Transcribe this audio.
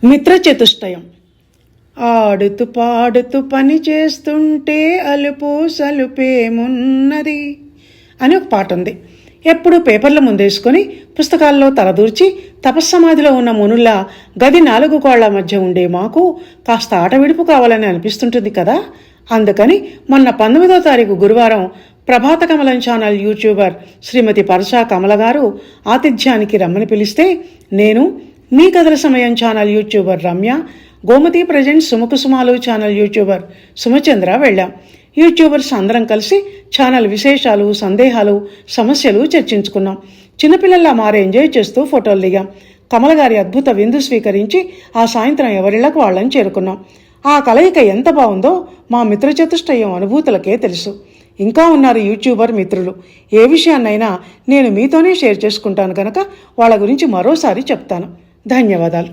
మిత్ర చతుష్టయం. ఆడుతూ పాడుతూ పని చేస్తుంటే అలుపు సలుపేమున్నది అని ఒక పాట ఉంది. ఎప్పుడు పేపర్ల ముందేసుకొని పుస్తకాల్లో తలదూర్చి తపస్సమాధిలో ఉన్న మునుల్లా గది 4 గోళ్ల మధ్య ఉండే మాకు కాస్త ఆట విడుపు కావాలని అనిపిస్తుంటుంది కదా. అందుకని మొన్న 19వ తారీఖు గురువారం ప్రభాత కమలం ఛానల్ యూట్యూబర్ శ్రీమతి పరశా కమల గారు ఆతిథ్యానికి రమ్మని పిలిస్తే నేను, మీ కథల సమయం channel YouTuber Ramya, Gomathi present Sumakusumalu channel YouTuber Sumachandra వెళ్ళాం. యూట్యూబర్స్ అందరం కలిసి ఛానల్ విశేషాలు, సందేహాలు, సమస్యలు చర్చించుకున్నాం. చిన్నపిల్లల్లా మారే ఎంజాయ్ చేస్తూ ఫోటోలు దిగాం. కమల గారి అద్భుత విందు స్వీకరించి ఆ సాయంత్రం ఎవరిళ్లకు వాళ్ళని చేరుకున్నాం. ఆ కలయిక ఎంత బాగుందో మా మిత్ర చతుష్టయం అనుభూతులకే తెలుసు. ఇంకా ఉన్నారు యూట్యూబర్ మిత్రులు. ఏ విషయాన్నైనా నేను మీతోనే షేర్ చేసుకుంటాను కనుక వాళ్ళ గురించి మరోసారి చెప్తాను. ధన్యవాదాలు.